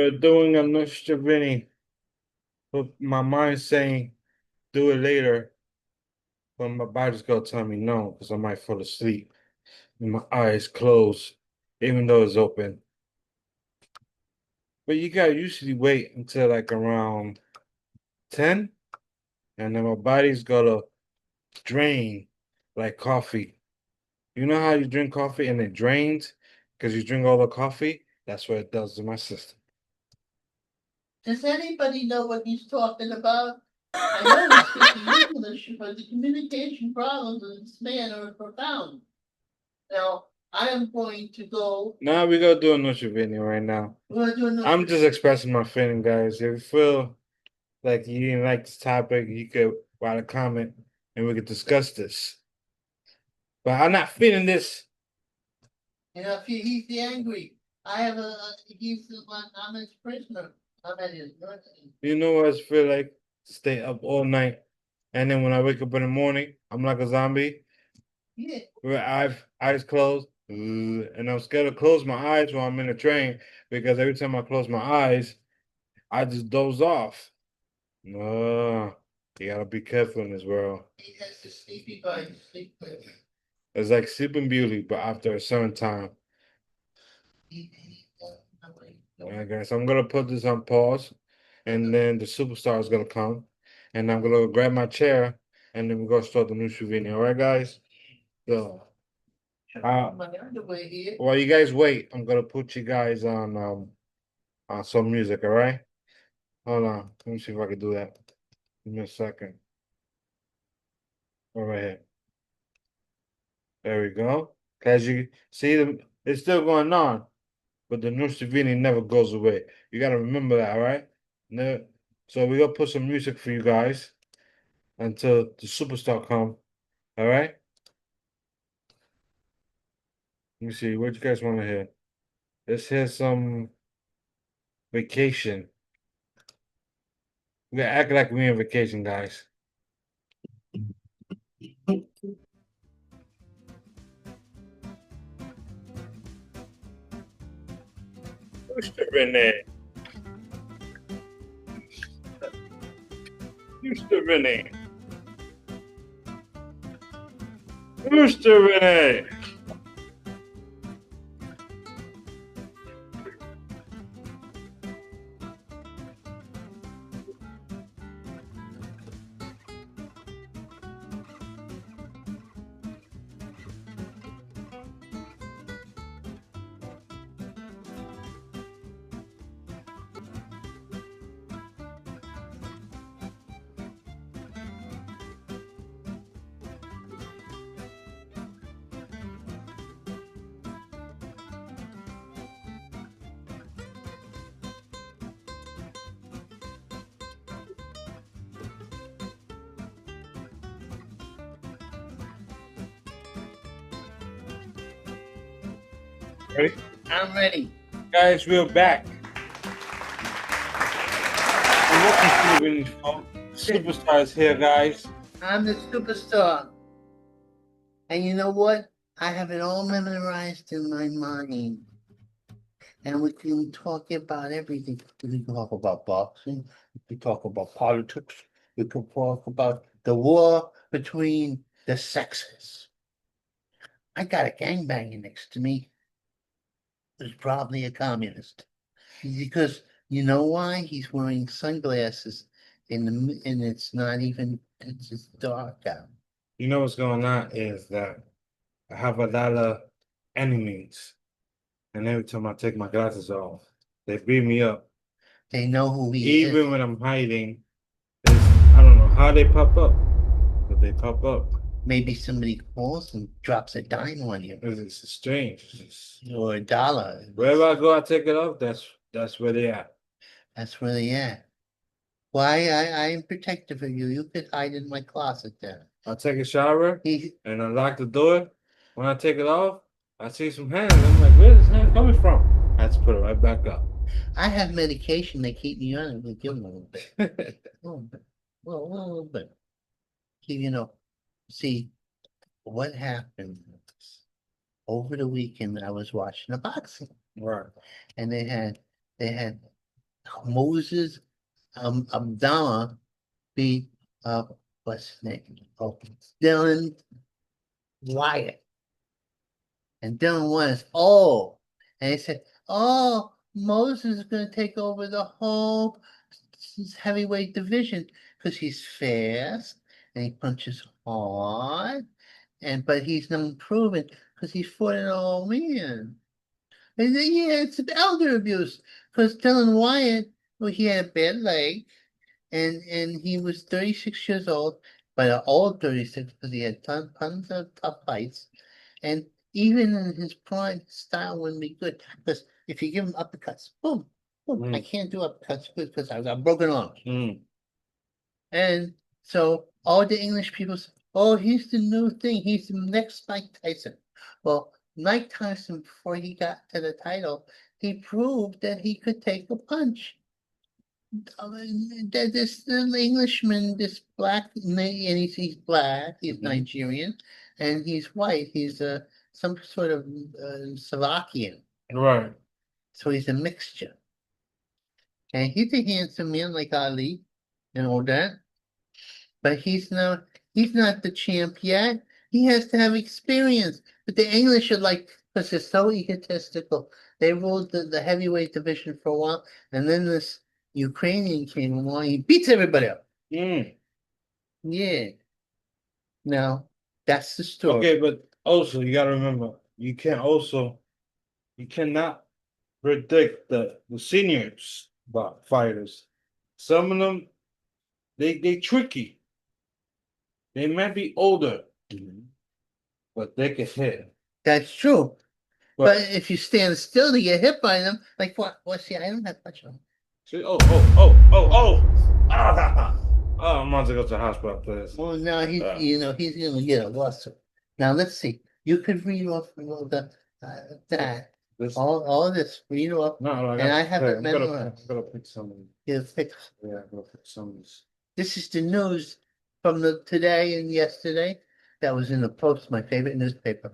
We're doing a Mr. Vinny, but my mind's saying do it later, but my body's gonna tell me no because I might fall asleep and my eyes closed, even though it's open. But you gotta usually wait until like around 10, and then my body's gonna drain like coffee. You know how you drink coffee and it drains because you drink all the coffee? That's what it does to my system. Does anybody know what he's talking about? I know he's speaking English, but the communication problems of this man are profound. Now, I am going to go. Now we gonna do a Nutra video right now. We're doing I'm just expressing my feeling, guys. If you feel like you didn't like this topic, you could write a comment and we could discuss this. But I'm not feeling this. You know, if he's angry. I have a. I'm his prisoner. I'm at his mercy. You know what I feel like? Stay up all night. And then when I wake up in the morning, I'm like a zombie. Yeah. With eyes closed. And I'm scared to close my eyes while I'm in the train because every time I close my eyes, I just doze off. No, you gotta be careful in this world. He has to sleepy by sleep with. It's like Sleeping Beauty, but after a certain time. Alright, guys, I'm gonna put this on pause, and then the superstar is gonna come, and I'm gonna grab my chair, and then we're gonna start the new souvenir. All right, guys. So, My underwear here. while you guys wait, I'm gonna put you guys on some music. All right. Hold on. Let me see if I can do that. Give me a second. All right here. There we go. As you see, it's still going on, but the new souvenir never goes away. You gotta remember that, all right? No. So we're gonna put some music for you guys until the superstar come. All right. Let me see. What you guys want to hear? Let's hear some vacation. We gotta act like we on vacation, guys. Mr. Renee. Mr. Renee. Mr. Renee. Ready? I'm ready. Guys, we're back. And welcome to the Vinny Show. Superstar is here, guys. I'm the superstar. And you know what? I have it all memorized in my mind. And we can talk about everything. We can talk about boxing. We can talk about politics. We can talk about the war between the sexes. I got a gangbanger next to me who's probably a communist. Because you know why? He's wearing sunglasses and it's not even, it's just dark out. You know what's going on is that I have a lot of enemies. And every time I take my glasses off, they beat me up. They know who he is. Even when I'm hiding, I don't know how they pop up, but they pop up. Maybe somebody calls and drops a dime on you. It's strange. Or a dollar. Wherever I go, I take it off. That's where they are. That's where they at. Why I am protective of you. You could hide in my closet there. I take a shower He, and I lock the door. When I take it off, I see some hands. I'm like, where's this hand coming from? I have to put it right back up. I have medication they keep me on it. We'll give them a little bit. A little bit. Well, a little bit. You know, see, what happened was, over the weekend I was watching a boxing. Right. And they had Moses Abdallah beat what's his name? Oh, Dylan Wyatt. And Dylan was, oh, and he said, oh, Moses is going to take over the whole heavyweight division because he's fast and he punches hard, and but he's not unproven because he fought an old man. And then, yeah, it's elder abuse because Dylan Wyatt, well, he had a bad leg, and he was 36 years old, but an old 36 because he had tons of tough fights. And even in his prime, his style wouldn't be good because if you give him uppercuts, boom, boom, I can't do uppercuts because I've got broken arms. And so all the English people say, oh, he's the new thing. He's the next Mike Tyson. Well, Mike Tyson, before he got to the title, he proved that he could take a punch. This Englishman, this black, and he's black, he's Nigerian, and he's white. He's some sort of Slovakian. Right. So he's a mixture. And he's a handsome man like Ali and all that. But he's not the champ yet. He has to have experience. But the English are like, because they're so egotistical. They ruled the heavyweight division for a while, and then this Ukrainian came along, he beats everybody up. Yeah. Now, that's the story. Okay, but also you gotta remember, you cannot predict the seniors about fighters. Some of them they tricky. They might be older, but they can hit. That's true. But But if you stand still to get hit by them, like what? Well, see, I don't have much on. see, oh, I'm about to go to the hospital after this. Well, now he's gonna get a lawsuit. Now let's see. You could read off the that This all this. Read off, no, and I have it I'm memorized. gonna pick some of Yeah, pick. yeah, I'm gonna pick some of this. This is the news from the today and yesterday. That was in the Post, my favorite newspaper.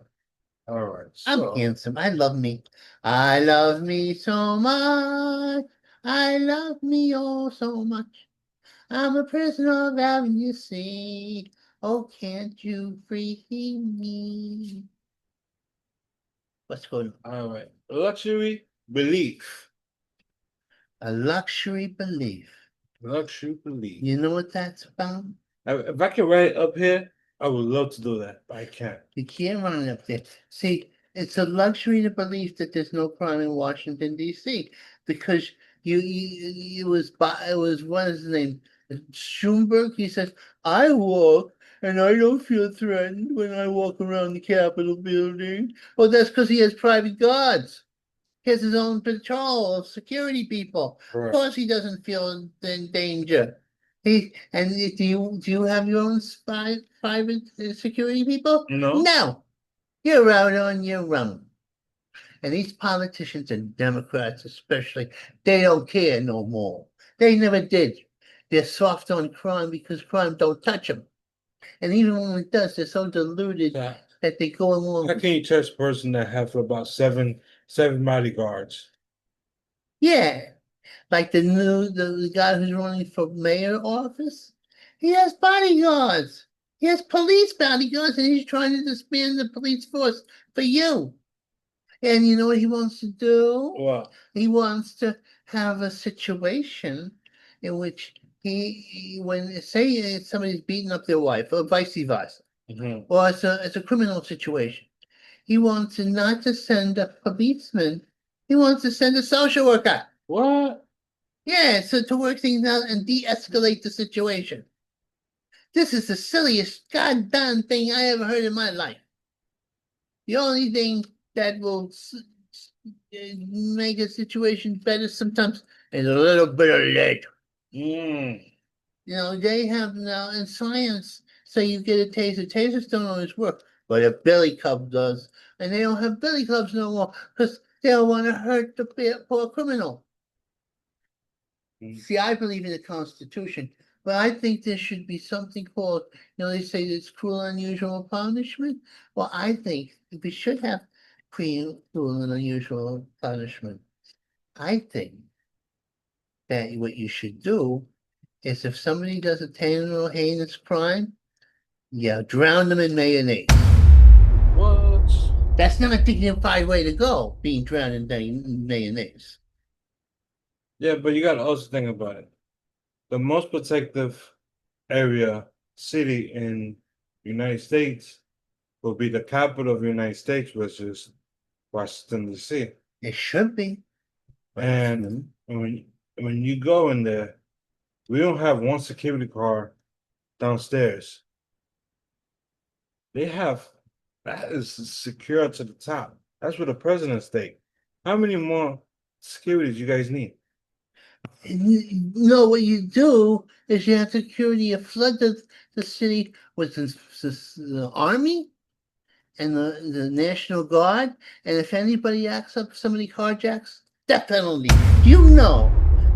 All right, I'm so handsome. I love me. I love me so much. I love me oh so much. I'm a prisoner of Avenue C. Oh, can't you free me? What's going on? all right. Luxury belief. A luxury belief. Luxury belief. You know what that's about? If I could write it up here, I would love to do that, but I can't. You can't run it up there. See, it's a luxury to believe that there's no crime in Washington, D.C. because it was what is his name? Schoenberg. He says, I walk and I don't feel threatened when I walk around the Capitol building. Well, that's because he has private guards. He has his own patrol of security people. Of Right. course, he doesn't feel in danger. Do you have your own private security people? No. No, you're out on your own. And these politicians and Democrats especially, they don't care no more. They never did. They're soft on crime because crime don't touch them. And even when it does, they're so deluded Yeah. that they go along. How can you trust a person that have about seven bodyguards? Yeah, like the guy who's running for mayor office. He has bodyguards. He has police bodyguards, and he's trying to disband the police force for you. And you know what he wants to do? Well, He wants to have a situation in which when say somebody's beating up their wife, or vice versa, or it's a criminal situation, he wants to not to send a policeman. He wants to send a social worker. what? Yeah, so to work things out and de-escalate the situation. This is the silliest goddamn thing I ever heard in my life. The only thing that will make a situation better sometimes is a little bit of lead. They have now in science, say you get a taser. Tasers don't always work, but a billy club does. And they don't have billy clubs no more because they don't want to hurt the poor criminal. See, I believe in the Constitution, but I think there should be something called, they say it's cruel and unusual punishment. Well, I think we should have cruel and unusual punishment. I think that what you should do is if somebody does a terrible, heinous crime, yeah, drown them in mayonnaise. What? That's not a dignified way to go, being drowned in mayonnaise. Yeah, but you got to also think about it. The most protective area city in United States will be the capital of the United States, which is Washington D.C. It should be. And when you go in there, we don't have one security car downstairs. They have that is secure to the top. That's where the president stay. How many more securities you guys need? No, what you do is you have security. You flood the city with the army and the National Guard. And if anybody acts up, somebody carjacks, death penalty. Do you know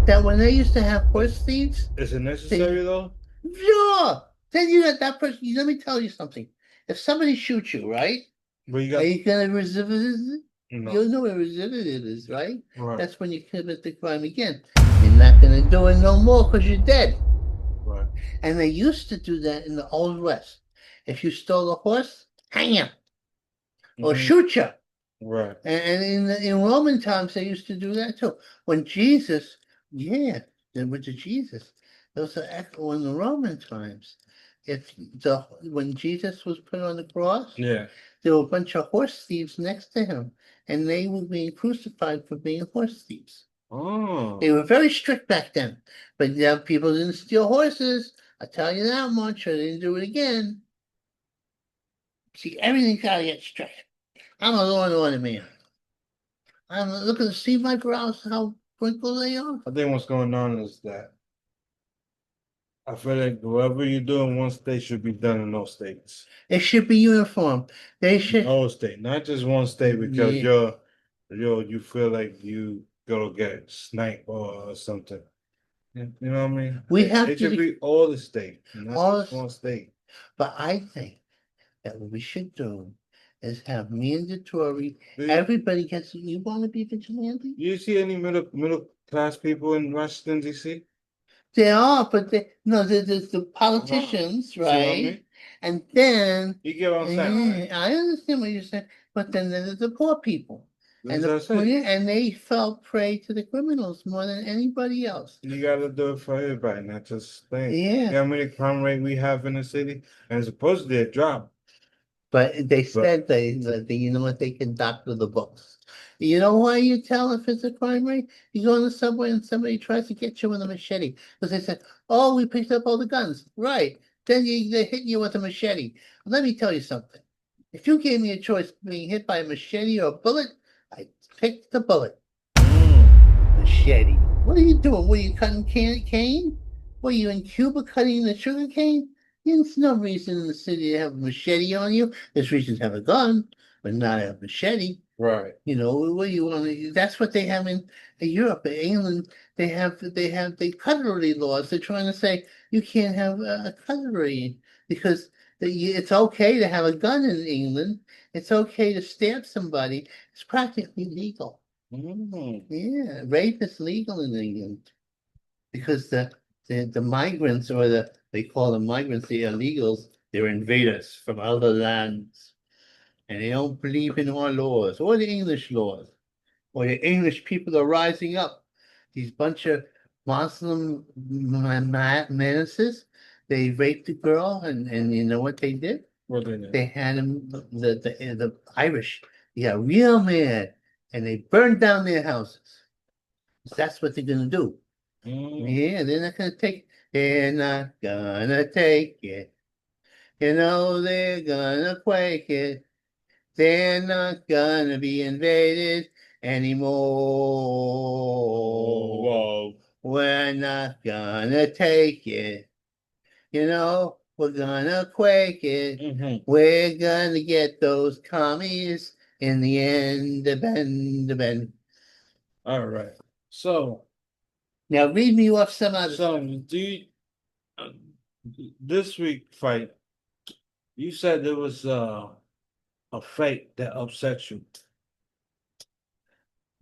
that when they used to have horse thieves, Is it they, necessary though? yeah, then you got that person. Let me tell you something. If somebody shoots you, right? But you Are got you gonna recidivist? no. You know what recidivist is, right? Right, That's when you commit the crime again. You're not gonna do it no more because you're dead. right. And they used to do that in the Old West. If you stole a horse, hang you or Hmm. shoot you. Right. And in Roman times, they used to do that too. When Jesus, yeah, there was a Jesus. Those are echo in the Roman times. If when Jesus was put on the cross, Yeah. there were a bunch of horse thieves next to him, and they were being crucified for being horse thieves. Oh. They were very strict back then, but yeah, people didn't steal horses. I tell you that much. I didn't do it again. See, everything's gotta get strict. I'm a law and order man. I'm looking to see my brows, how wrinkled they are. I think what's going on is that I feel like whatever you do in one state should be done in those states. It should be uniform. They should, No state, not just one state because yeah. you feel like you gonna get sniped or something. You know what I mean? We It have to should do be all the state, not all just this, one state. but I think that what we should do is have mandatory. Do Everybody gets. You want to be vigilante? you see any middle class people in Washington D.C.? They are, but they no, the Uh-huh. politicians, See what I right? mean? And then, You get what I'm saying, right? I understand what you're saying, but then there's the poor people, and That's what I said. and they fell prey to the criminals more than anybody else. You gotta do it for everybody, not just things. You Yeah, know how many crime rate we have in the city? And supposedly it dropped. but they But said they you know what, they can doctor the books. You know why you tell if it's a crime rate? You go on the subway and somebody tries to get you with a machete because they said, "Oh, we picked up all the guns." Right? Then they hit you with a machete. Let me tell you something. If you gave me a choice being hit by a machete or a bullet, I'd pick the bullet. Machete. What are you doing? Were you cutting cane? Were you in Cuba cutting the sugar cane? There's no reason in the city to have a machete on you. There's reason to have a gun, but not a machete. right. You know, what you want to, that's what they have in Europe, in England. They have the cutlery laws. They're trying to say you can't have a cutlery because it's okay to have a gun in England. It's okay to stab somebody. It's practically legal. Mm. Yeah, rape is legal in England because the migrants or they call them migrants, the illegals, they're invaders from other lands, and they don't believe in our laws or the English laws, or the English people are rising up. These bunch of Muslim menaces, they raped a girl, and you know what they did? What they did? They had him the Irish, yeah, real mad, and they burned down their houses. That's what they're gonna do. Mm. Yeah, they're not gonna take. They're not gonna take it. You know they're gonna quake it. They're not gonna be invaded anymore. Whoa. We're not gonna take it. You know, we're gonna quake it. Hmm. We're gonna get those commies in the end. The bend. All right. So, Now read me off some other so stuff. do you, uh, this week fight, you said there was a fight that upset you.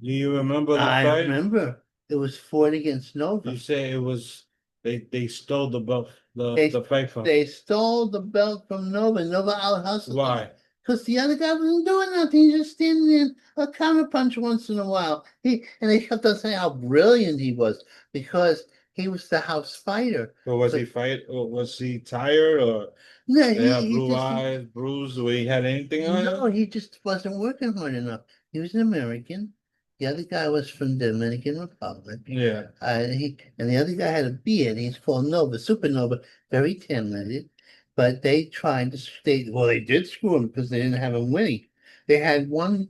Do you remember the I fight? remember. It was fought against Nova. You say it was they stole the belt, They the FIFA. they stole the belt from Nova. Nova out hustled them. Why? Because the other guy wasn't doing nothing. He just standing there, a counter punch once in a while. And they kept on saying how brilliant he was because he was the house fighter. Or was he But fight? Or was he tired? Or no, they have he blue just eyes, bruised? Or he had anything on no, him? he just wasn't working hard enough. He was an American. The other guy was from Dominican Republic. Yeah. And the other guy had a beard. He's called Nova, Supernova, very talented. But they tried to stay. Well, they did screw him because they didn't have him winning. They had one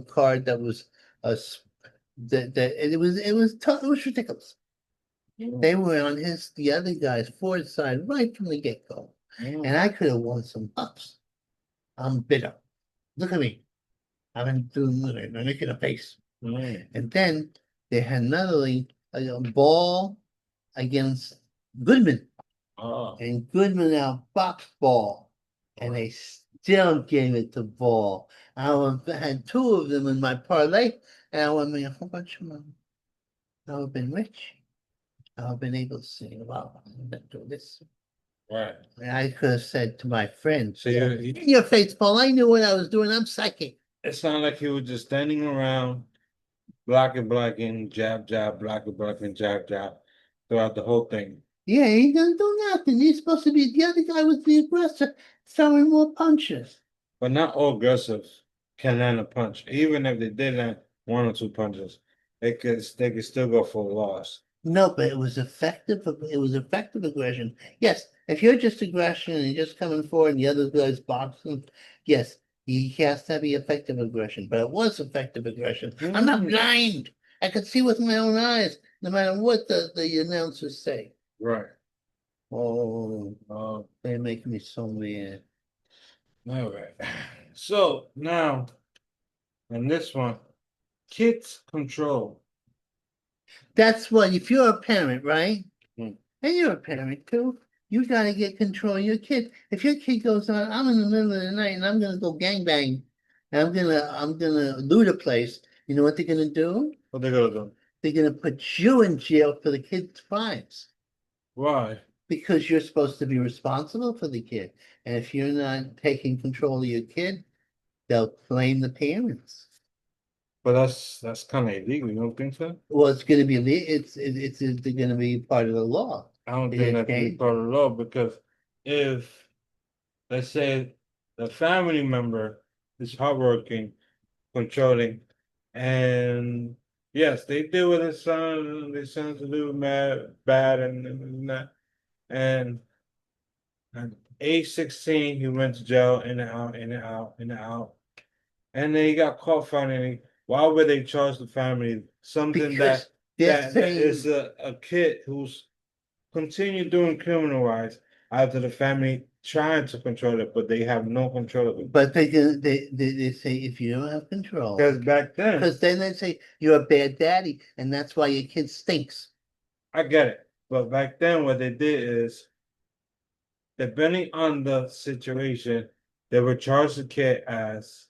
card that was it was ridiculous. They were on the other guy's forward side right from the get go, and I could have won some bucks. I'm bitter. Look at me. I'm doing I'm making a face. Mm. And then they had another league, a ball against Goodman. Oh. And Goodman outboxed Ball. And they still gave it to Ball. Had two of them in my parlay, and I would have made a whole bunch of money. I would have been rich. I would have been able to say, wow, I'm going to do this. Right. And I could have said to my friend, So in your face, Paul, I knew what I was doing. I'm psychic. it's not like he was just standing around blocking, jab, jab, blocking, jab, jab throughout the whole thing. Yeah, he didn't do nothing. He's supposed to be the other guy was the aggressor, throwing more punches. But not all aggressives can land a punch. Even if they did land one or two punches, they could still go for a loss. No, but it was effective. It was effective aggression. Yes, if you're just aggression and you're just coming forward and the other guy's boxing, yes, he has to be effective aggression. But it was effective aggression. I'm not blind. I could see with my own eyes, no matter what the announcers say. Right. Oh, Uh, they make me so mad. all right. So now, in this one, kids control. That's what, if you're a parent, right? Hmm. And you're a parent too. You got to get control of your kid. If your kid goes on, I'm in the middle of the night and I'm gonna go gangbang, and I'm gonna loot a place. You know what they're gonna do? What they gonna do? They're gonna put you in jail for the kid's crimes Why? because you're supposed to be responsible for the kid. And if you're not taking control of your kid, they'll blame the parents. But that's kind of illegal. You don't think so? Well, it's gonna be it's gonna be part of the law. I don't think It's that can be dangerous. part of the law because if let's say the family member is hardworking, controlling, and yes, they deal with his son, their son's a little mad, bad, and that. And at age 16, he went to jail, in and out, in and out, in and out. And then he got caught finally. Why would they charge the family something Because they're that saying is a kid who's continued doing criminal rights after the family trying to control it, but they have no control of it. But they say if you don't have control, Because back then, because then they say you're a bad daddy, and that's why your kid stinks. I get it. But back then, what they did is, depending on the situation, they would charge the kid as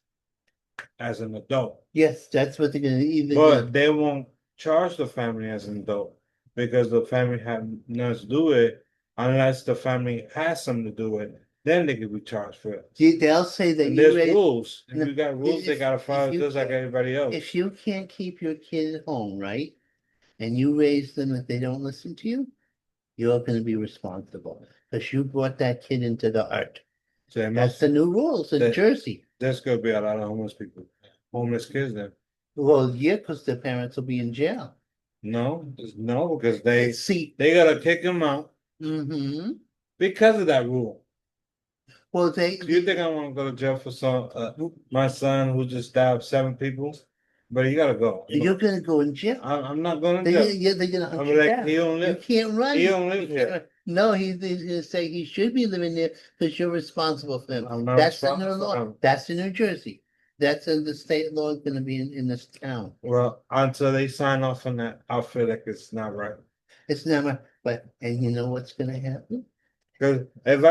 an adult. Yes, that's what they're gonna even. But they won't charge the family as an adult because the family have nothing to do with it unless the family has something to do with it. Then they can be charged for it. They'll say that And you there's raise. rules. If No, you got rules, they gotta follow you just like can't, everybody else. if you can't keep your kid at home, right, and you raise them if they don't listen to you, you're going to be responsible because you brought that kid into the art. So That's the new rules in Jersey. There's gonna be a lot of homeless people, homeless kids then. Well, yeah, because their parents will be in jail. No, no, because See, they gotta kick them out mm-hmm. because of that rule. Well, Do you think I want to go to jail for my son who just stabbed 7 people? But you gotta go. You're gonna go in jail. I'm not going to jail. Yeah, they're gonna hunt I'm you like, down. he don't You live. can't run. He don't live here. No, he's gonna say he should be living there because you're responsible for him. I'm not That's the new responsible for law. him. That's in New Jersey. That's in the state law is gonna be in this town. Well, until they sign off on that, I feel like it's not right. It's never, but, and you know what's gonna happen? Because if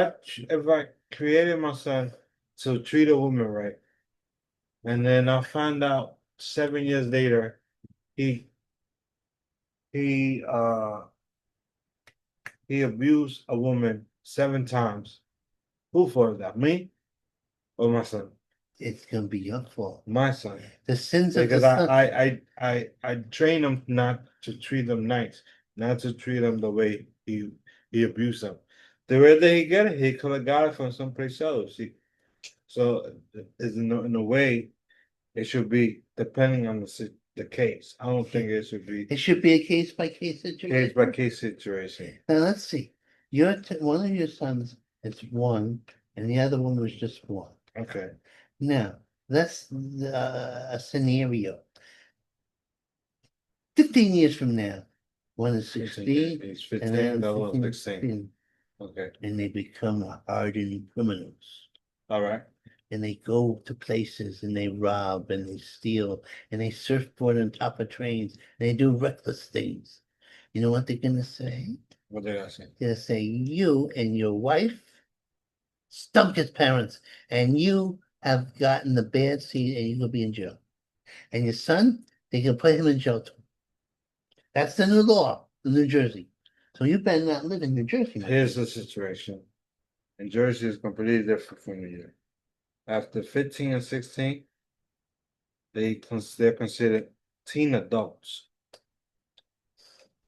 I created my son to treat a woman right, and then I find out 7 years later he he uh he abused a woman 7 times. Who for that? Me or my son? It's gonna be your fault. My son. The sins of the Because son. I train him not to treat them nice, not to treat them the way he abused them. The way that he get it, he could have got it from someplace else. So is in a way it should be depending on the case. I don't think it should be It should be a case by case case situation. by case situation. Now let's see. One of your sons is one, and the other one was just one. Okay. Now that's a scenario. 15 years from now, one is 16, He's and 15, then the other one's 16, 16. Okay. and they become hardened criminals. All right. And they go to places and they rob and they steal and they surfboard on top of trains and they do reckless things. You know what they're gonna say? What did I say? They're gonna say you and your wife stunk his parents, and you have gotten the bad seed and you're gonna be in jail. And your son, they can put him in jail too. That's the new law in New Jersey. So you better not live in New Jersey. Here's the situation. In Jersey is completely different from New York. After 15 and 16, they're considered teen adults.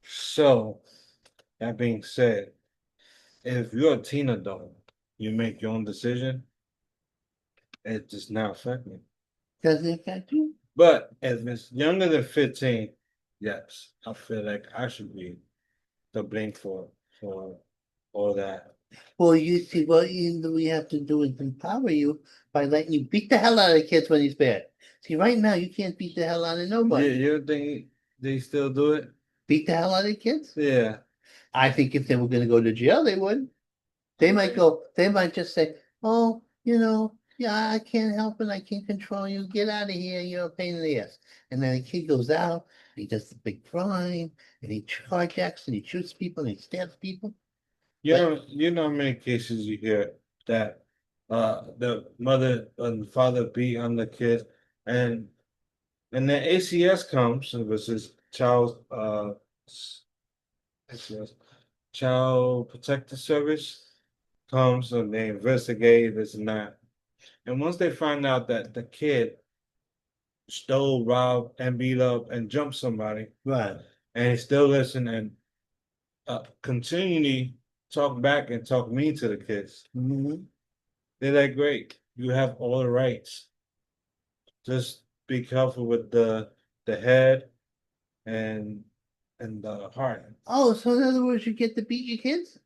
So that being said, if you're a teen adult, you make your own decision, it does not affect me. Does it affect you? But if it's younger than 15, yes, I feel like I should be the blame for all that. Well, you see, what we have to do is empower you by letting you beat the hell out of the kids when he's bad. See, right now you can't beat the hell out of nobody. You think they still do it? Beat the hell out of the kids? Yeah. I think if they were gonna go to jail, they would. They might go, they might just say, oh, yeah, I can't help it, I can't control you, get out of here, you're a pain in the ass. And then the kid goes out, he does the big crime, and he carjacks, and he shoots people, and he stabs people. You know how many cases you hear that the mother and father beat on the kid and then ACS comes, which is ACS, Child Protective Service comes and they investigate this and that. And once they find out that the kid stole, robbed, and beat up and jumped somebody, Right. and he still listen and continually talk back and talk mean to the kids. Mhm. They're like, great, you have all the rights. Just be careful with the head and the heart. Oh, so in other words, you get to beat your kids?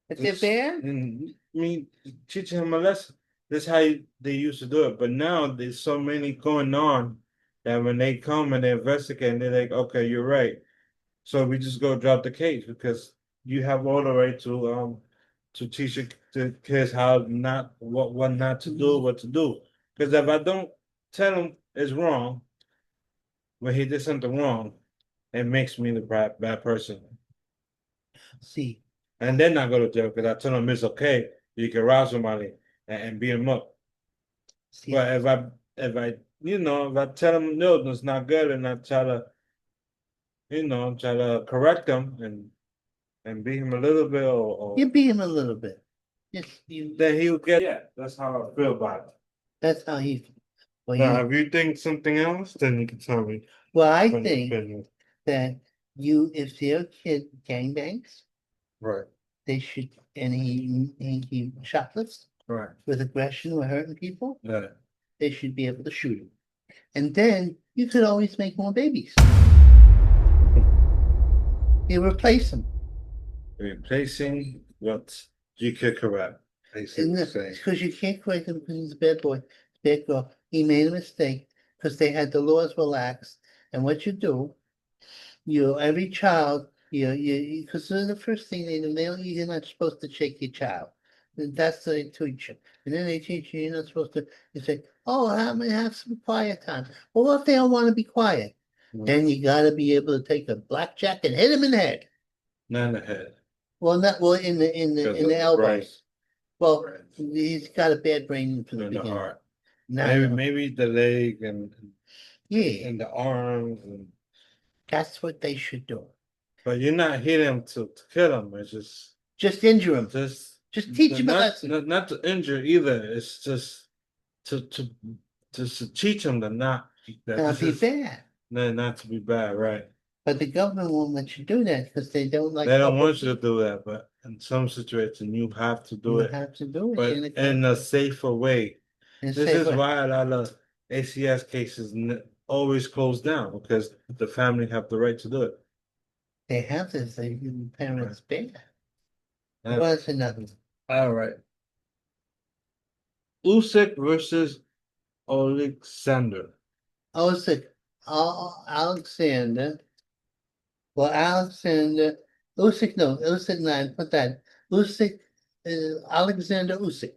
If they're bad? I mean, teaching him a lesson. That's how they used to do it. But now there's so many going on that when they come and they investigate, and they're like, okay, you're right. So we just go drop the case because you have all the right to teach the kids how not what not to do, what to do. Because if I don't tell them it's wrong, when he did something wrong, it makes me the bad person. See, And then not go to jail because I tell them it's okay. You can rob somebody and beat them up. see, But if I tell them no, that's not good, and I try to correct them and beat him a little bit, you beat him a little bit. Yes, then he'll get. Yeah, that's how I feel about it. that's how he, well, Now, if you think something else, then you can tell me. well, I From your think opinion. that if your kid gangbangs, Right, they should, and he shoplifts right, with aggression or hurting people, yeah. they should be able to shoot him. And then you could always make more babies. You replace them. Replacing what you could correct. Basically saying. Because you can't correct him because he's a bad boy, bad girl. He made a mistake because they had the laws relaxed. And what you do, every child, because the first thing they do, you're not supposed to shake your child. And that's what they teach you. And then they teach you, you're not supposed to, you say, oh, have some quiet time. Well, what if they don't want to be quiet? Then you gotta be able to take a blackjack and hit him in the head. Not in the head. Well, not well in the elbows. Well, he's got a bad brain from the In the beginning. heart. No, Maybe the leg and yeah, the arms and that's what they should do. But you're not hitting him to kill him. It's Just injure him. just Just teach him a lesson. not to injure either. It's just to to to teach him that Not this be is bad. not to be bad, right? But the government won't let you do that because they don't like They don't public. want you to do that, but in some situations you have to do You it, have to do it but in in a safer way. a This safe is way. why a lot of ACS cases always close down because the family have the right to do it. They have to say the parents bad. Uh, What's another one? all right. Usyk versus Alexander. Usyk, Alexander. Well, Alexander Usyk, no, Usyk nine. Put that Usyk, Alexander Usyk.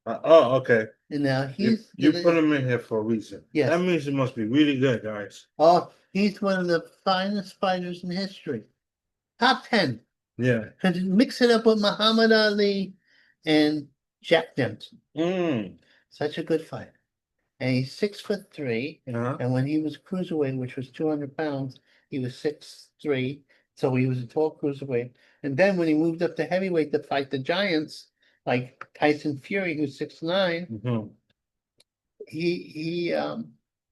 Okay. And now You put him in here for a reason. yes. That means he must be really good, guys. Oh, he's one of the finest fighters in history. Top 10. Yeah. Could mix it up with Muhammad Ali and Jack Dempsey. Such a good fighter. And he's 6'3". Uh-huh. And when he was cruiserweight, which was 200 pounds, he was 6'3". So he was a tall cruiserweight. And then when he moved up to heavyweight to fight the giants, like Tyson Fury, who's 6'9",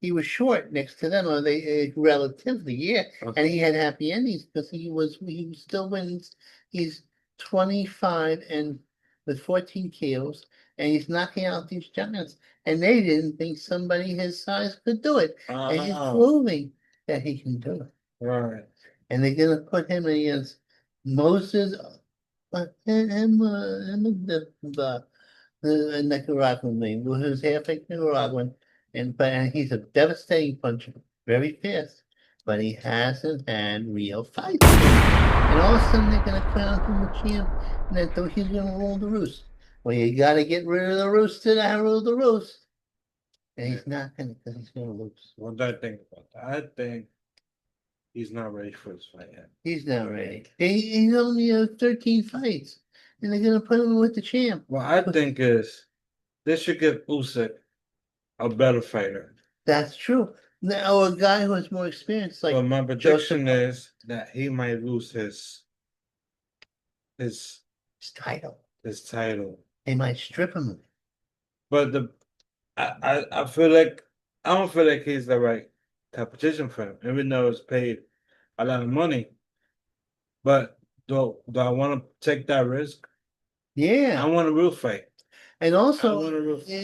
he was short next to them, or they relatively, yeah. Okay. And he had happy endings because he still wins. He's 25 and with 14 KOs, and he's knocking out these giants. And they didn't think somebody his size could do it, and he's proving that he can do it. Right. And they're gonna put him against Moses, him, the Nicaraguan name, who's half Nicaraguan, and he's a devastating puncher, very fast, but he hasn't had real fights. And all of a sudden they're gonna crown him the champ, and then so he's gonna rule the roost. Well, you gotta get rid of the rooster to rule the roost. And he's not gonna, because he's gonna lose. What do I think about that? I think he's not ready for this fight yet. He's not ready. He's only 13 fights, and they're gonna put him with the champ. What I think is they should give Usyk a better fighter. That's true. Now, a guy who has more experience, like But my prediction Joseph, is that he might lose his his title. his title. They might strip him of it. But I feel like I don't feel like he's the right competition for him, even though it's paid a lot of money. But do I want to take that risk? Yeah. I want a real fight. And also, I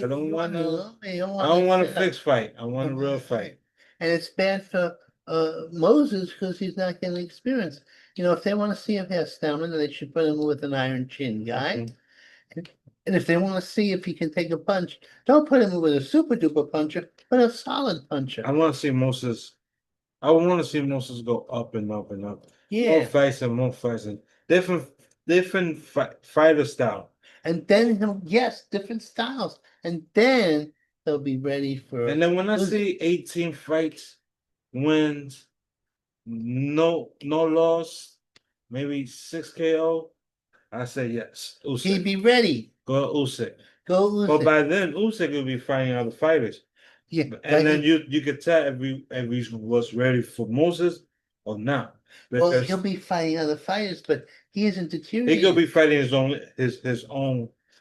don't want a fixed fight. I want a real fight. And it's bad for Moses because he's not getting experience. You know, if they want to see if he has stamina, they should put him with an iron chin guy. And if they want to see if he can take a punch, don't put him with a super duper puncher, but a solid puncher. I want to see Moses. I want to see Moses go up and up and up. Yeah. More fights and different fighter style. And then different styles. And then they'll be ready for. And then when I see 18 fights, wins, no loss, maybe 6 KO, I say yes. Usyk. He'd be ready. Go Usyk. Go Usyk. But by then, Usyk will be fighting other fighters. Yeah. And then you could tell if he was ready for Moses or not. Well, he'll be fighting other fighters, but he isn't deteriorating. He could be fighting his own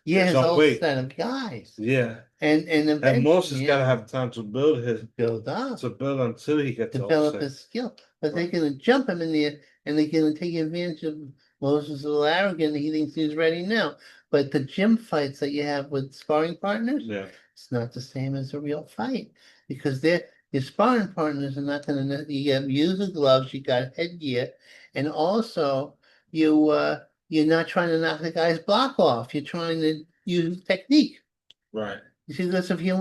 weight. Set of guys. Yeah. And Moses gotta have time to build up. To build until he gets develop his skill. But they're gonna jump him in there and they're gonna take advantage of Moses a little arrogant. He thinks he's ready now. But the gym fights that you have with sparring partners, it's not the same as a real fight because your sparring partners are not gonna. You use the gloves, you got headgear, and also you're not trying to knock the guy's block off. You're trying to use technique. Right. You see, because if you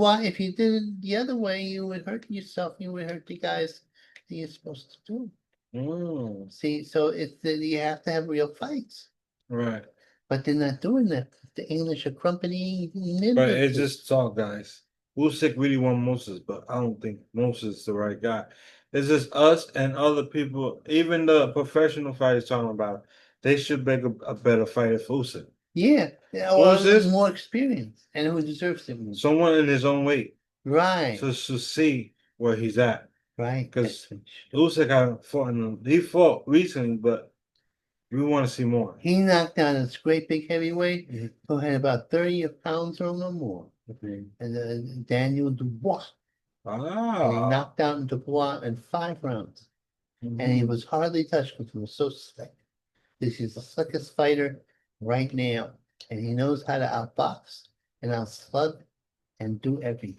did it the other way, you would hurt yourself. You would hurt the guys that you're supposed to do. See, so you have to have real fights. Right. But they're not doing that. The English are crumpety. But it's just talk, guys. Usyk really want Moses, but I don't think Moses is the right guy. It's just us and other people, even the professional fighters talking about it. They should make a better fighter for Usyk. Yeah, or more experience, and who deserves it more. Someone in his own weight. Right. So to see where he's at. Right. Because Usyk he fought recently, but We want to see more. He knocked down this great big heavyweight Mhm. who had about 30 pounds or no more. Mhm. And Daniel Dubois. And he Ah. knocked out Dubois in 5 rounds. And he Mhm. was hardly touched because he was so slick. This is the slickest fighter right now. And he knows how to outbox and outslug and do everything.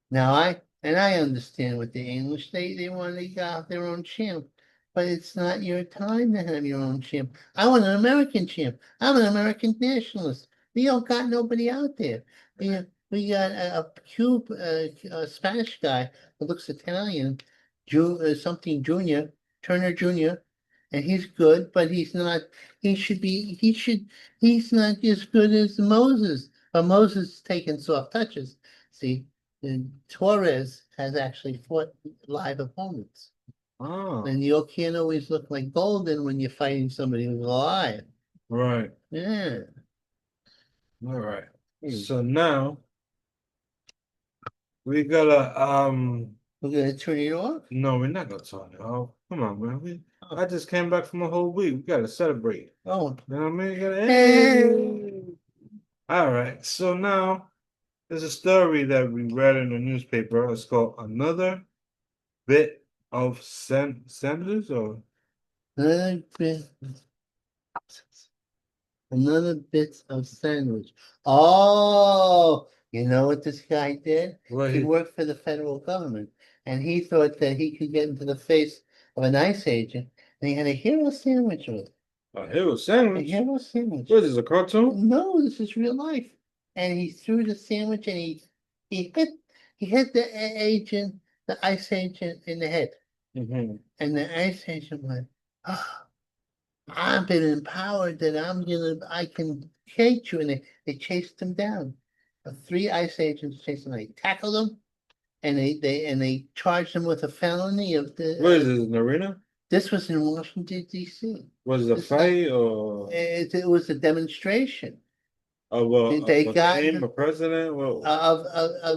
Now I understand with the English, they want to got their own champ, but it's not your time to have your own champ. I want an American champ. I'm an American nationalist. We don't got nobody out there. We got a Spanish guy who looks Italian, something Junior, Turner Junior, and he's good, but he's not. He's not as good as Moses. But Moses is taking soft touches. See, and Torres has actually fought live opponents. Ah. And you can't always look like golden when you're fighting somebody who's alive. Right. Yeah. All right. Hmm. So now we gotta We're gonna turn it off? no, we're not gonna talk. Oh, come on, man. Oh, I just came back from a whole week. We gotta celebrate. oh. You know what I mean? Hey. Hey. All right. So now there's a story that we read in the newspaper. It's called Another Bit of Sanders or Another bit, another bit of sandwich. Oh, you know what this guy did? what He he worked for the federal government, and he thought that he could get into the face of an ICE agent, and he had a hero sandwich with it. a hero A sandwich? hero sandwich. What is this, a cartoon? No, this is real life. And he threw the sandwich and he hit he hit the agent, the ICE agent in the head. Mm-hmm. And the ICE agent went, oh, I've been empowered that I can take you. And they chased him down. The three ICE agents chased him. They tackled him and they charged him with a felony of What is the this, an arena? this was in Washington, D.C. Was it a This guy, fight or it was a demonstration. They of a got team, a president? What of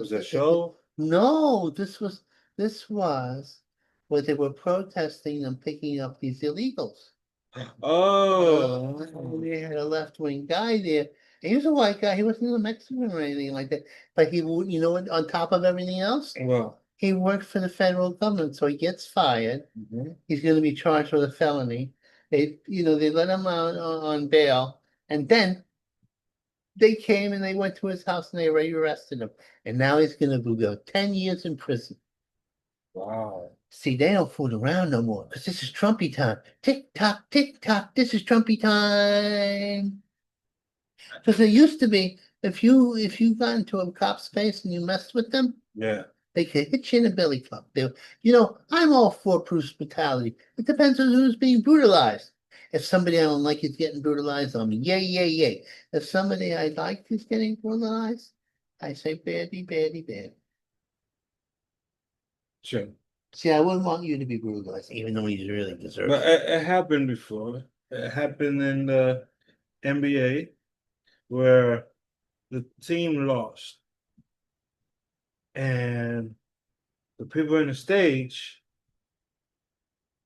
was it a show? no, this was where they were protesting and picking up these illegals. Oh, They had a left-wing guy there. And he was a white guy. He wasn't a Mexican or anything like that. But you know what, on top of everything else, well, he worked for the federal government. So he gets fired. mhm. He's going to be charged with a felony. They let him out on bail. And then they came and they went to his house and they arrested him. And now he's going to go 10 years in prison. Wow. See, they don't fool around no more because this is Trumpy time. Tick tock, tick tock. This is Trumpy time. Because it used to be if you got into a cop's face and you messed with them, Yeah, they could hit you in the belly club. I'm all for police brutality. It depends on who's being brutalized. If somebody I don't like is getting brutalized, I'm yay, yay, yay. If somebody I like is getting brutalized, I say baddie, baddie, bad. sure. See, I wouldn't want you to be brutalized, even though you really deserve But it. it happened before. It happened in the NBA where the team lost and the people in the stage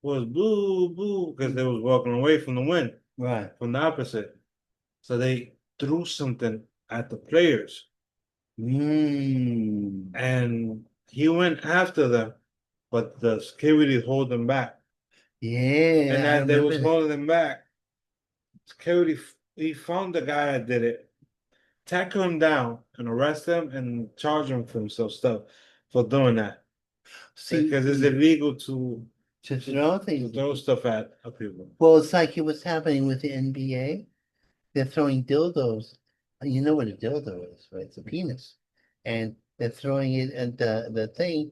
was boo boo because they was walking away from the win, Right. from the opposite. So they threw something at the players Mm. and he went after them, but the security hold them back. And Yeah, I as they was remember that. holding them back, security he found the guy that did it, tackle him down and arrest him and charge him for some stuff for doing that. Because it's See, illegal to to to, throw to things. throw stuff at people. Well, it's like it was happening with the NBA. They're throwing dildos. You know what a dildo is, right? It's a penis, and they're throwing it at the thing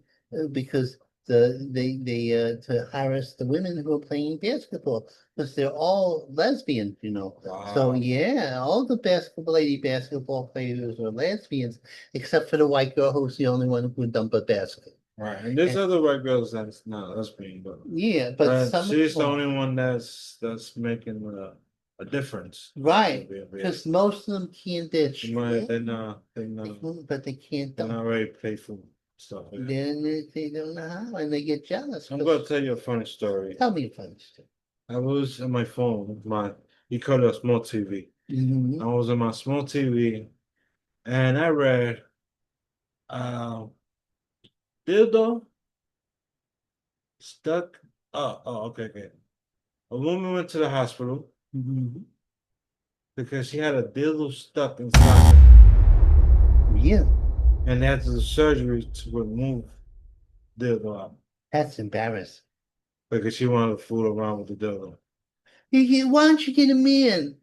because they to harass the women who are playing basketball because they're all lesbians. So Wow. yeah, all the lady basketball players are lesbians, except for the white girl who's the only one who can dump a basket. Right. And there's And other white girls that's not lesbian, but yeah, but some of she's the well, only one that's making a difference. right, Yeah. because most of them can't. They're Right, straight, but they can't they're dump. not very playful stuff. Yeah. Then they don't know how, and they get jealous. I'm gonna Because tell you a funny story. tell me a funny story. I was on my phone, he called it a small TV. I was on my small TV and I read uh dildo stuck. Okay, okay. A woman went to the hospital Mhm. because she had a dildo stuck inside her, Yeah, and they had to do surgery to remove dildo out that's embarrassing. because she wanted to fool around with the dildo. Why don't you get a man?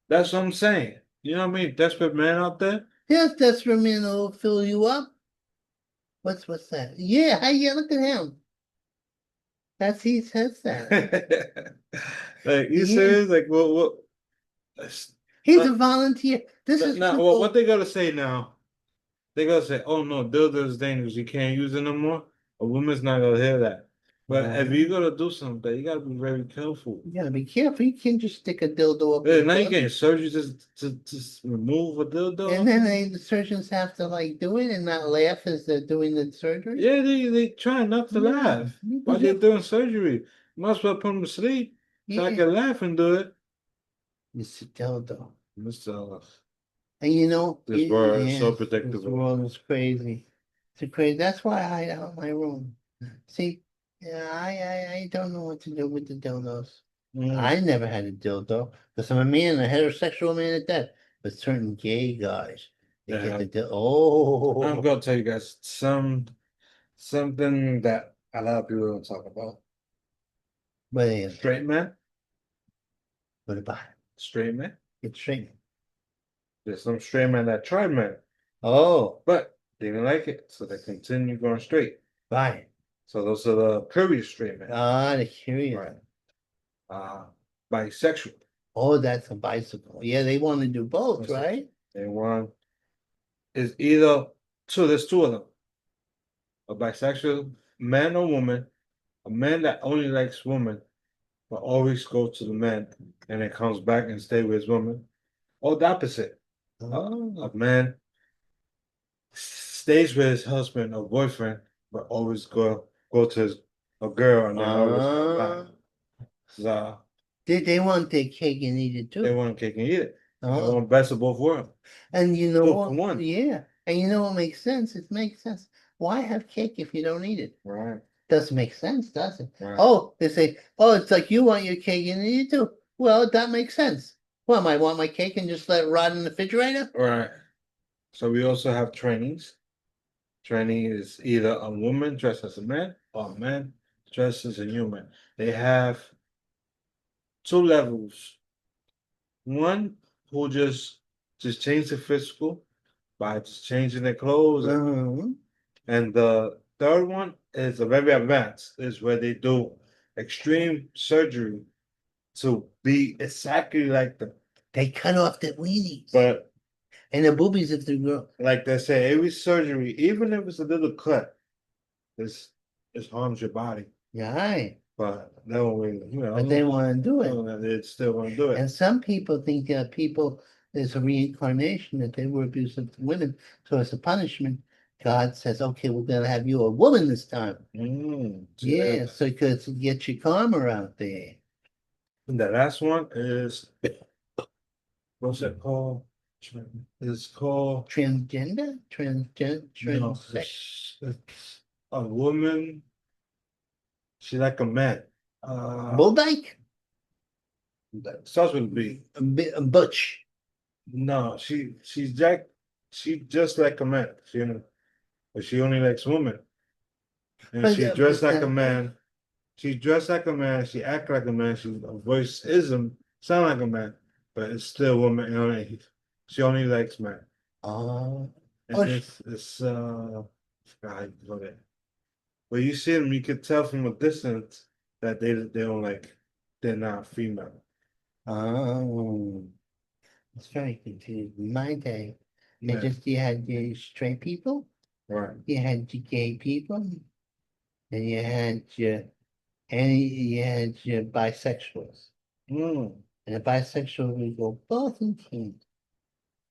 That's what I'm saying. You know what I mean? Desperate man out there. Yes, that's for a man who'll fill you up. What's that? Yeah, hey, yeah, look at him. He says that. Like you Yeah, serious? Like what? he's Uh, a volunteer. This is now what called. they gotta say now? They gonna say, "Oh no, dildo is dangerous. You can't use it no more." A woman's not gonna hear that. But if you're gonna do something, you gotta be very careful. You gotta be careful. You can't just stick a dildo up Yeah, your now you're butt. getting surgery to remove a And dildo. then the surgeons have to like do it and not laugh as they're doing the surgery. Yeah, they try not to Yeah, laugh while because they're doing surgery. Might as well put them to sleep so I yeah, can laugh and do it. it's a dildo. Mr. And you know, This word is so yes, this predictable. world is crazy. It's crazy. That's why I hide out in my room. See, yeah, I don't know what to do with the dildos. Mm. I never had a dildo because I'm a man, a heterosexual man at that. But certain gay guys, they get Yeah, the dildo. I'm Oh, gonna tell you guys something that a lot of people don't talk about. but yeah, Straight man, what about it? straight man. Get straight. There's some straight men that tried man, Oh, but they didn't like it, so they continue going straight. right. So those are the curious straight men, Ah, the curious. right? Uh, Bisexual. Oh, that's a bicycle. Yeah, they want to do both, What's it? right? They want is either two. There's two of them: a bisexual man or woman, a man that only likes women but always go to the man and then comes back and stay with his woman, or the opposite: a Oh, man stays with his husband or boyfriend but always go to a girl and then always come back. uh, So they want their cake and eat it they too. want cake and eat it. They Oh, want best of both worlds. and you know Two for what? one. Yeah, and you know what makes sense? It makes sense. Why have cake if you don't eat it? Right, Doesn't make sense, does it? right, Oh, they say, oh, it's like you want your cake and eat it too. Well, that makes sense. Well, I want my cake and just let it rot in the refrigerator? right. So we also have trainings. Training is either a woman dressed as a man or a man dressed as a human. They have two levels. One who just change the physical by just changing their clothes, Uh-huh. and the third one is a very advanced, is where they do extreme surgery to be exactly like them. They cut off the weenies But and the boobies if they grow. like they say, every surgery, even if it's a little cut, this it harms your body. Yeah, But no, but they want to do it. they still want to do it. And some people think there's a reincarnation, that they were abusive to women. So as a punishment, God says, okay, we're going to have you a woman this time. Yeah. Yeah, so you could get your karma out there. And the last one is what's it called? It's called Transgender? no, it's a woman. She like a man. Bulldyke? That starts with B. Butch. No, she's just like a man. But she only likes women. And But, she dressed like a uh, man. She dressed like a man. She act like a man. She her voice ism sound like a man, but it's still woman. She only likes men. oh, And oh, it's I forgot how you put it. When you see them, you could tell from a distance that they don't like they're not female. oh, it's very confusing. In my day, Yeah, you had the straight people, right. you had the gay people, and you had your bisexuals. Mm. And the bisexual would go both in teams.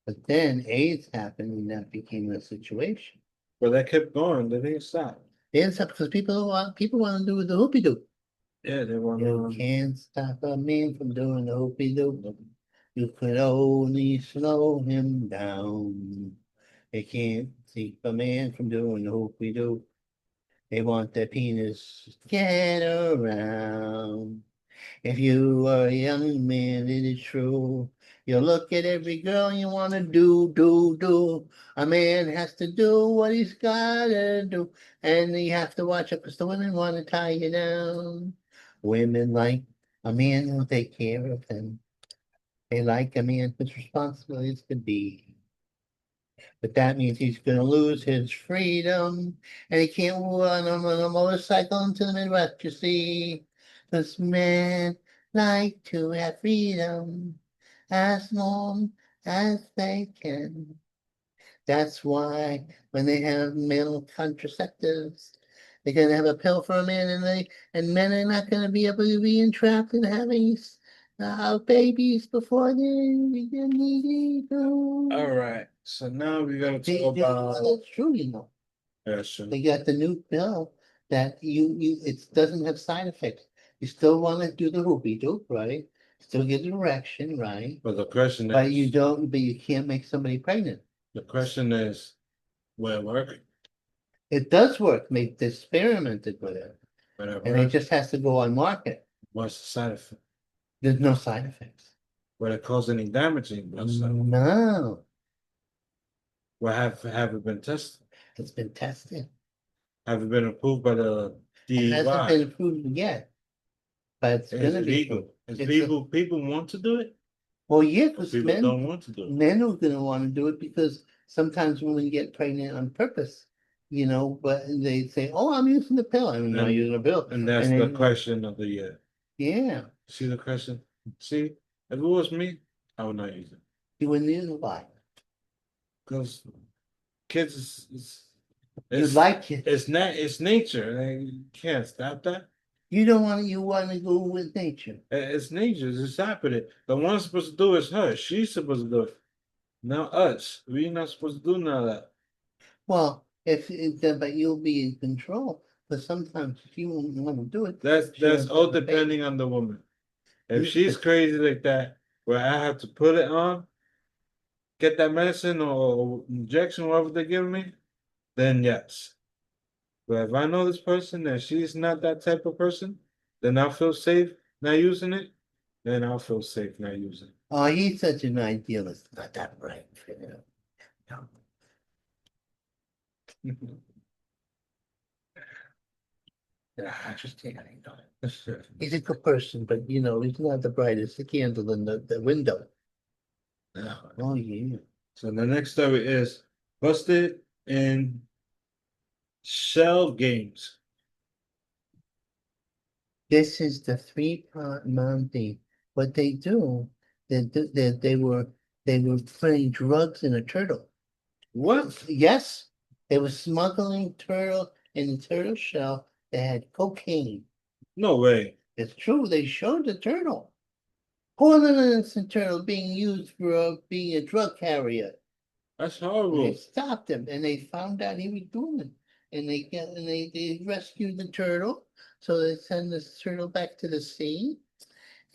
But then AIDS happened and that became a situation. But that kept going. They didn't stop. They ended up because people want to do the hoopy doo. Yeah, they want You can't stop a man from doing the hoopy doop. You could only slow him down. You can't keep a man from doing the hoopy doop. They want their penis to get around. If you are a young man, it is true. You look at every girl you wanna do. A man has to do what he's gotta do, and you have to watch it because the women wanna tie you down. Women like a man who'll take care of them. They like a man whose responsibilities could be. But that means he's gonna lose his freedom, and he can't run on a motorcycle into the Midwest, you see. Cause men like to have freedom as long as they can. That's why when they have male contraceptives, they're gonna have a pill for a man, and men are not gonna be able to be entrapped in having babies before they get needy. All right. So now we gotta talk about. That's true, you know. Yeah, sure. They got the new pill that it doesn't have side effects. You still want to do the hoopy doop, right? Still get an erection, right? But the question But is, but you can't make somebody pregnant. the question is, will it work? It does work. They've experimented with it, Will it and it work? just has to go on market. What's the side effect? There's no side effects. Will it cause any damaging? No, Well, have it been tested? it's been tested. Have it been approved by the It hasn't DEY? been approved yet, but it's Is gonna it be legal? approved. Is It's a, people want to do it? well, yeah, Or because people don't want to do it? men are gonna want to do it because sometimes women get pregnant on purpose, you know, but they say, "Oh, I'm using the pill." I'm not using the pill, And that's and the then question of the year. yeah, See the question? See, if it was me, I would not use it. you wouldn't use a lie. Because kids You it's like it. it's nature. Like, you can't stop that. You don't want to. You want to go with nature. It's nature. It's happening. The one supposed to do is her. She's supposed to do it. Not us. We're not supposed to do none of that. Well, but you'll be in control. But sometimes if you won't want to do it, That's she'll all have a baby. depending on the woman. If You she's crazy like that, where I have to put it on, get that medicine or injection, whatever they're giving me, then yes. But if I know this person and she's not that type of person, then I'll feel safe not using it. Then I'll feel safe not using Oh, he's such an idealist. Not that right. No. it. Yeah, I just can't. He's a good person, but he's not the brightest candle in the window. Yeah. Oh yeah. So the next story is busted in shell games. This is the three-part Monty. What they do, they were putting drugs in a turtle. What? Yes, they were smuggling turtle in the turtle shell. They had cocaine. No way. It's true. They showed the turtle. Poor little innocent turtle being used for being a drug carrier. That's They horrible. stopped him and they found out he was doing it. And they rescued the turtle. So they send this turtle back to the sea.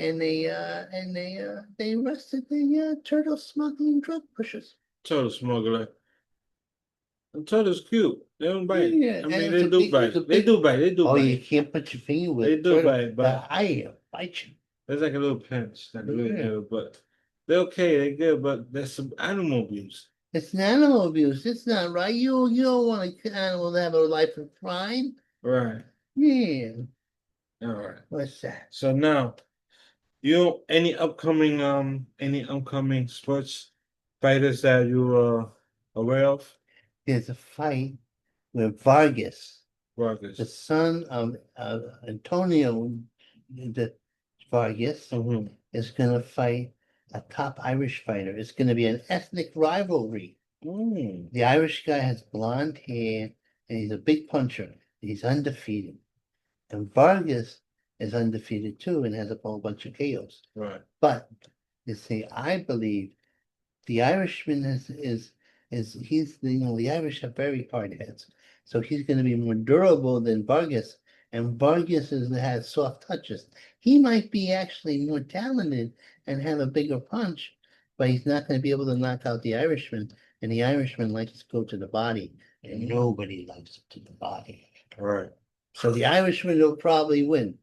And they arrested the turtle smuggling drug pushers. Turtle smuggler. The turtle's cute. They don't bite. Yeah, I and mean, it's they a do big, it's a bite. They big. do bite. They do Oh, you bite. can't put your finger They with do turtle. bite, The but eye bite you. there's like a little pinch. Like really Yeah. good, but they're okay. They're good, but there's some animal abuse. It's an animal abuse. It's not right. You don't want an animal to have a life of crime. Right. Yeah. All right. What's that? So now, any upcoming sports fighters that you aware of? There's a fight where Vargas, the Workers. son of Antonio the Vargas, is going to fight a top Irish fighter. It's going to be an ethnic rivalry. Mm. The Irish guy has blonde hair and he's a big puncher. He's undefeated. And Vargas is undefeated too and has a whole bunch of KOs. Right. But you see, I believe the Irishman the Irish have very hard heads. So he's going to be more durable than Vargas. And Vargas has soft touches. He might be actually more talented and have a bigger punch, but he's not going to be able to knock out the Irishman. And the Irishman likes to go to the body, and nobody likes it to the body. Right. So the Irishman will probably win,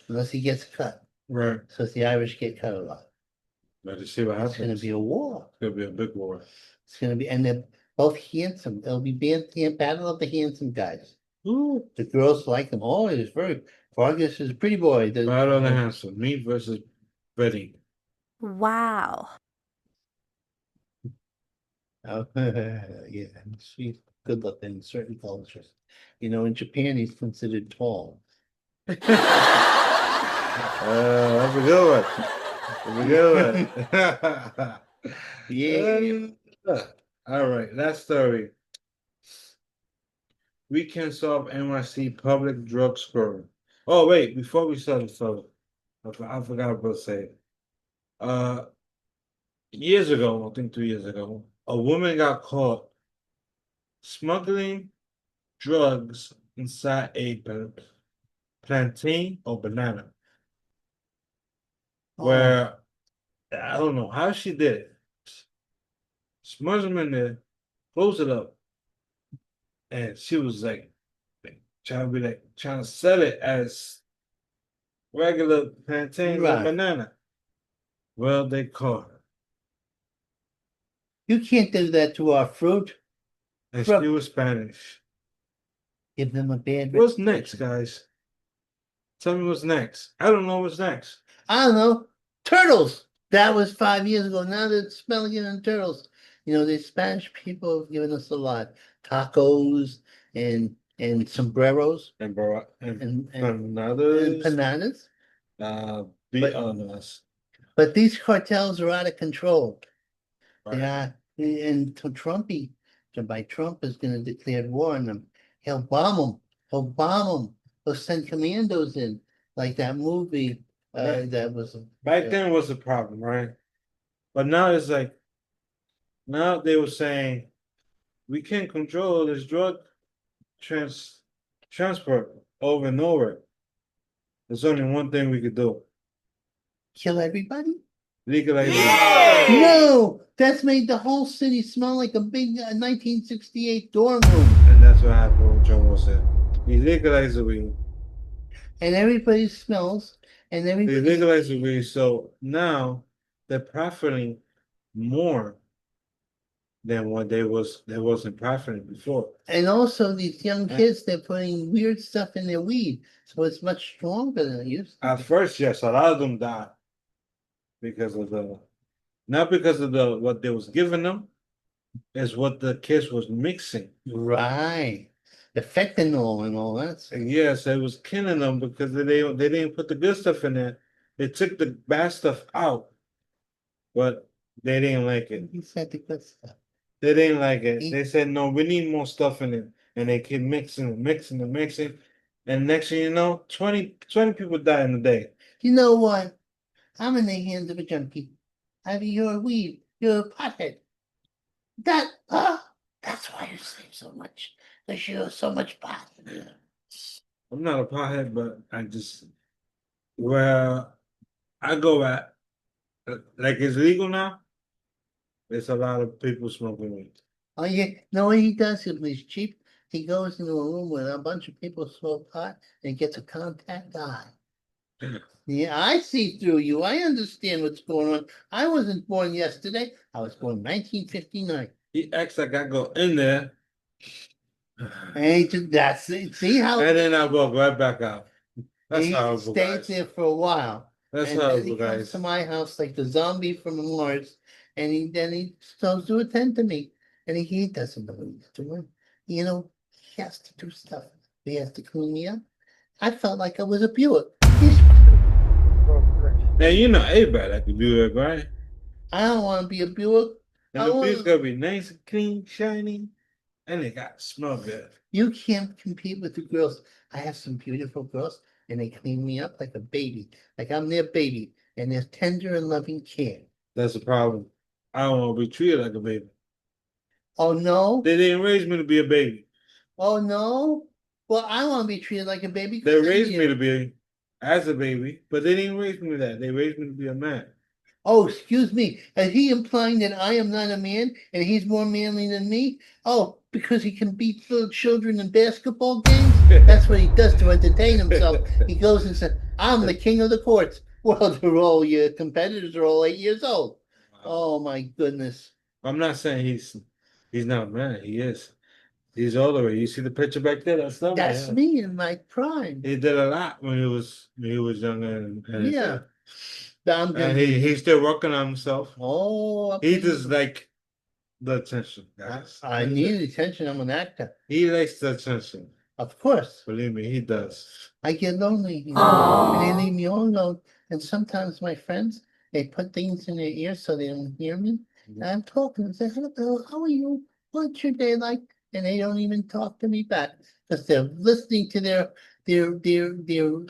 unless he gets cut. Right. So if the Irish get cut a lot, Let's see what it's happens. going to be a war. It's gonna be a big war. It's going to be, and they're both handsome. It'll be battle of the handsome guys. Ooh. The girls like him. Oh, he's very. Vargas is a pretty boy. Battle of the handsome. Me versus Betty. Wow. Oh, yeah, she's good looking in certain cultures. You know, in Japan, he's considered tall. That's a good one. That's a good one. Yeah. All right, last story. We can solve NYC public drug scoring. Oh, wait, before we start the story, I forgot about to say. Uh, Years ago, I think 2 years ago, a woman got caught smuggling drugs inside a plantain or banana. Where I don't know how she did it. Smudge them in there, close it up, and she was like trying to sell it as regular plantains and banana. Well, they caught her. You can't do that to our fruit. And she was Spanish. Give them a bad What's next, guys? Tell me what's next. I don't know what's next. I don't know. Turtles. That was 5 years ago. Now they're smelling it in turtles. You know, the Spanish people have given us a lot. Tacos and sombreros. And empanadas. Be honest. But these cartels are out of control. Right. They are, and Trumpy, by Trump is going to declare war on them. He'll bomb them. He'll bomb them. He'll send commandos in, like that movie. That was back then was a problem, right? But now it's like, now they were saying we can't control this drug transport over and over. There's only one thing we could do. Kill everybody? Legalize it. No! That's made the whole city smell like a big 1968 dorm room. And that's what happened when Jomo said. He legalized the weed. And everybody smells. And everybody... They legalized the weed, so now they're profiting more than what they wasn't profiting before. And also these young kids, they're putting weird stuff in their weed, so it's much stronger than it used to. At first, yes, a lot of them died because of not because of what they was giving them, is what the kids was mixing. Right. The fentanyl and all that. Yes, it was killing them because they didn't put the good stuff in there. They took the bad stuff out, but they didn't like it. He said the good stuff. They didn't like it. They said, no, we need more stuff in it. And they keep mixing and mixing and mixing. And next thing you know, 20 people die in a day. You know what? I'm in the hands of a junkie. I mean, you're a weed. You're a pothead. That's why you sleep so much. Because you have so much pot. I'm not a pothead, but I just, where I go at, like it's legal now, there's a lot of people smoking weed. Oh, yeah. No, what he does if he's cheap, he goes into a room where a bunch of people smoke pot and gets a contact eye. Yeah, I see through you. I understand what's going on. I wasn't born yesterday. I was born in 1959. He acts like I go in there. And that's it. See how? And then I walk right back out. That's how he stays there for a while. That's and how he comes to my house like the zombie from Mars, and he starts to attend to me, and he doesn't know what he's doing. You know, he has to do stuff. He has to clean me up. I felt like I was a Buick. Now you know everybody like a Buick, right? I don't want to be a Buick. And the Buick's gotta be nice and clean, shiny, and they got to smell good. You can't compete with the girls. I have some beautiful girls, and they clean me up like a baby, like I'm their baby, and they're tender and loving care. That's the problem. I don't want to be treated like a baby. Oh no? They didn't raise me to be a baby. Oh no? Well, I want to be treated like a baby. They raised me to be as a baby, but they didn't raise me that. They raised me to be a man. Oh, excuse me. Is he implying that I am not a man and he's more manly than me? Oh, because he can beat little children in basketball games? That's what he does to entertain himself. He goes and says, I'm the king of the courts. Well, they're all your competitors are all 8 years old. Oh my goodness. I'm not saying he's not a man. He is. He's older. You see the picture back there? That's not That's me in my prime. He did a lot when he was younger and Yeah. I'm gonna and be. he's still working on himself. Oh, He just like the attention, guys. I need attention. I'm an actor. He likes the attention. Of course. Believe me, he does. I get lonely, and they leave me all alone. And sometimes my friends, they put things in their ears so they don't hear me. And I'm talking and say, hello, how are you? What's your day like? And they don't even talk to me back because they're listening to their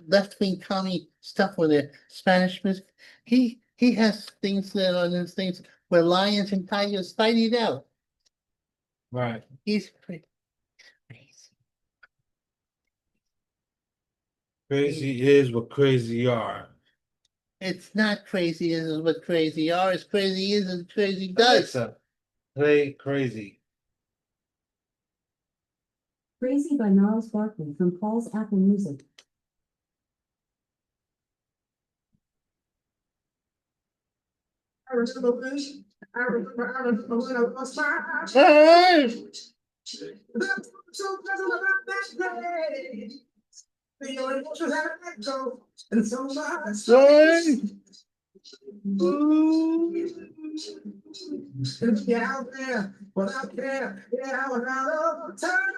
left wing commie stuff with their Spanish music. He has things that on his things where lions and tigers fight it out. Right. He's crazy. Crazy is what crazy are. It's not crazy is what crazy are. It's crazy is and crazy does. Alexa, play crazy. Crazy by Gnarls Barkley from Paul's Apple Music. I remember when I lost my Hey! That's so pleasant about that day. Feeling what you had let go. And so much. Hey! Get out there without care. Yeah, without time.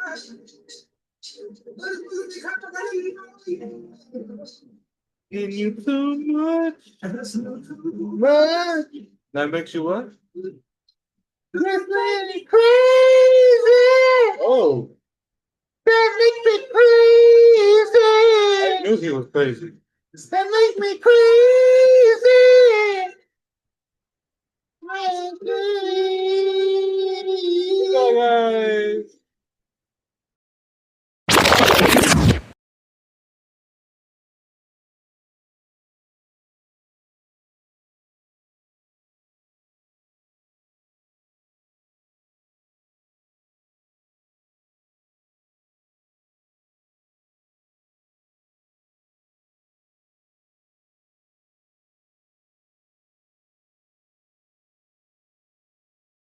Give you too much. What? That makes you what? That makes me crazy! Oh, That makes me I crazy! knew he was crazy. That makes me crazy!